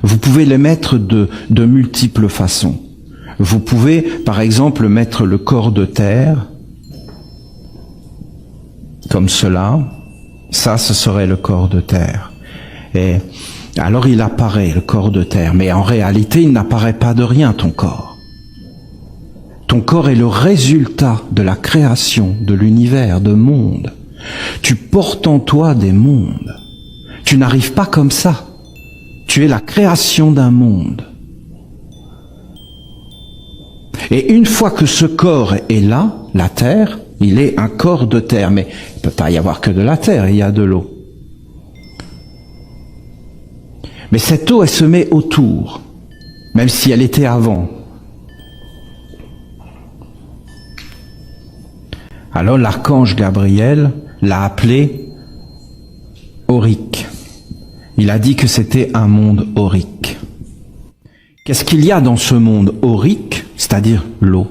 Vous pouvez les mettre de multiples façons. Vous pouvez, par exemple, mettre le corps de terre, comme cela. Ça, ce serait le corps de terre. Et alors il apparaît, le corps de terre. Mais en réalité, il n'apparaît pas de rien, ton corps. Ton corps est le résultat de la création, de l'univers, de monde. Tu portes en toi des mondes. Tu n'arrives pas comme ça. Tu es la création d'un monde. Et une fois que ce corps est là, la terre, il est un corps de terre. Mais il ne peut pas y avoir que de la terre, il y a de l'eau. Mais cette eau, elle se met autour, même si elle était avant. Alors l'archange Gabriel l'a appelé aurique. Il a dit que c'était un monde aurique. Qu'est-ce qu'il y a dans ce monde aurique, c'est-à-dire l'eau?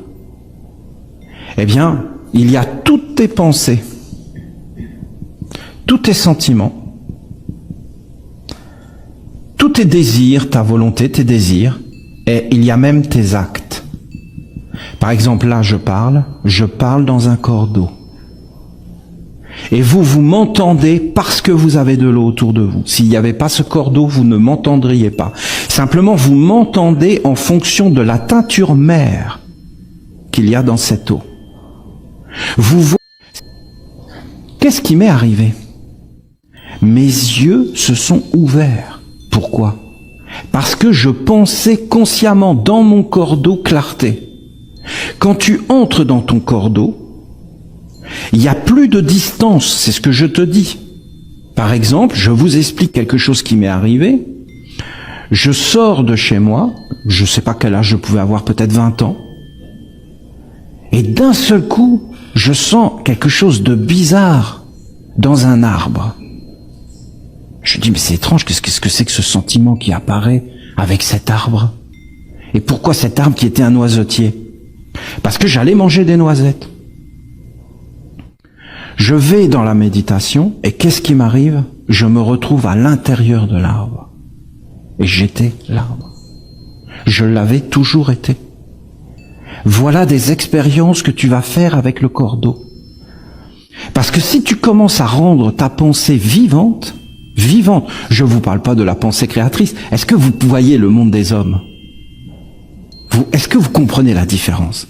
Eh bien, il y a toutes tes pensées, tous tes sentiments, tous tes désirs, ta volonté, tes désirs, et il y a même tes actes. Par exemple, là, je parle dans un corps d'eau. Et vous m'entendez parce que vous avez de l'eau autour de vous. S'il n'y avait pas ce corps d'eau, vous ne m'entendriez pas. Simplement, vous m'entendez en fonction de la teinture mère qu'il y a dans cette eau. Qu'est-ce qui m'est arrivé? Mes yeux se sont ouverts. Pourquoi? Parce que je pensais consciemment dans mon corps d'eau clarté. Quand tu entres dans ton corps d'eau, il n'y a plus de distance, c'est ce que je te dis. Par exemple, je vous explique quelque chose qui m'est arrivé. Je sors de chez moi, je ne sais pas quel âge je pouvais avoir, peut-être 20 ans. Et d'un seul coup, je sens quelque chose de bizarre dans un arbre. Je dis, mais c'est étrange, qu'est-ce que c'est que ce sentiment qui apparaît avec cet arbre? Et pourquoi cet arbre qui était un noisetier? Parce que j'allais manger des noisettes. Je vais dans la méditation, et qu'est-ce qui m'arrive? Je me retrouve à l'intérieur de l'arbre. Et j'étais l'arbre. Je l'avais toujours été. Voilà des expériences que tu vas faire avec le corps d'eau. Parce que si tu commences à rendre ta pensée vivante, je ne vous parle pas de la pensée créatrice, est-ce que vous voyez le monde des hommes? Est-ce que vous comprenez la différence?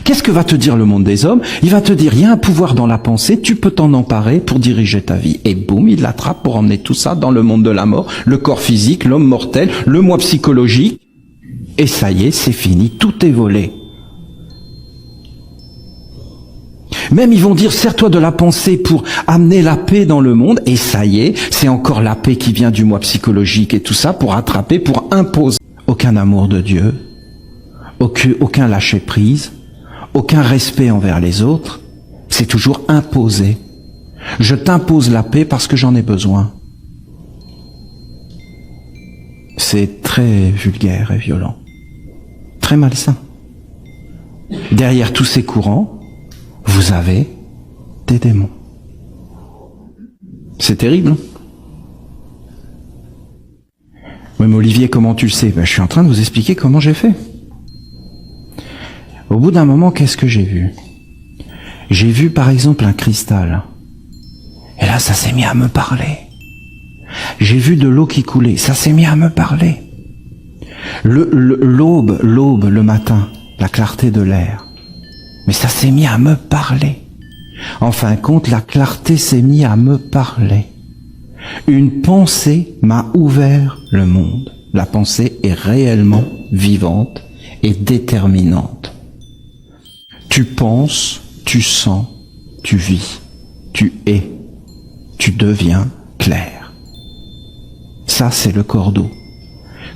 Qu'est-ce que va te dire le monde des hommes? Il va te dire, il y a un pouvoir dans la pensée, tu peux t'en emparer pour diriger ta vie. Et boum, il l'attrape pour emmener tout ça dans le monde de la mort, le corps physique, l'homme mortel, le moi psychologique. Et ça y est, c'est fini, tout est volé. Même ils vont dire, sers-toi de la pensée pour amener la paix dans le monde. Et ça y est, c'est encore la paix qui vient du moi psychologique et tout ça pour attraper, pour imposer. Aucun amour de Dieu, aucun lâcher-prise, aucun respect envers les autres, c'est toujours imposé. Je t'impose la paix parce que j'en ai besoin. C'est très vulgaire et violent, très malsain. Derrière tous ces courants, vous avez des démons. C'est terrible. Oui, mais Olivier, comment tu le sais? Je suis en train de vous expliquer comment j'ai fait. Au bout d'un moment, qu'est-ce que j'ai vu? J'ai vu par exemple un cristal. Et là, ça s'est mis à me parler. J'ai vu de l'eau qui coulait. Ça s'est mis à me parler. L'aube, le matin, la clarté de l'air. Mais ça s'est mis à me parler. En fin de compte, la clarté s'est mise à me parler. Une pensée m'a ouvert le monde. La pensée est réellement vivante et déterminante. Tu penses, tu sens, tu vis, tu es, tu deviens clair. Ça, c'est le corps d'eau.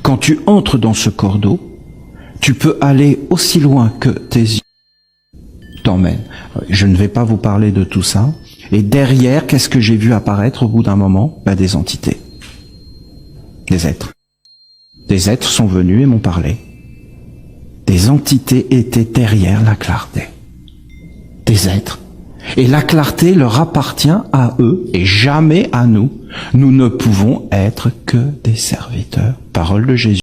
Quand tu entres dans ce corps d'eau, tu peux aller aussi loin que tes yeux t'emmènent. Je ne vais pas vous parler de tout ça. Et derrière, qu'est-ce que j'ai vu apparaître au bout d'un moment? Des entités. Des êtres. Des êtres sont venus et m'ont parlé. Des entités étaient derrière la clarté. Des êtres. Et la clarté leur appartient à eux et jamais à nous. Nous ne pouvons être que des serviteurs. Parole de Jésus.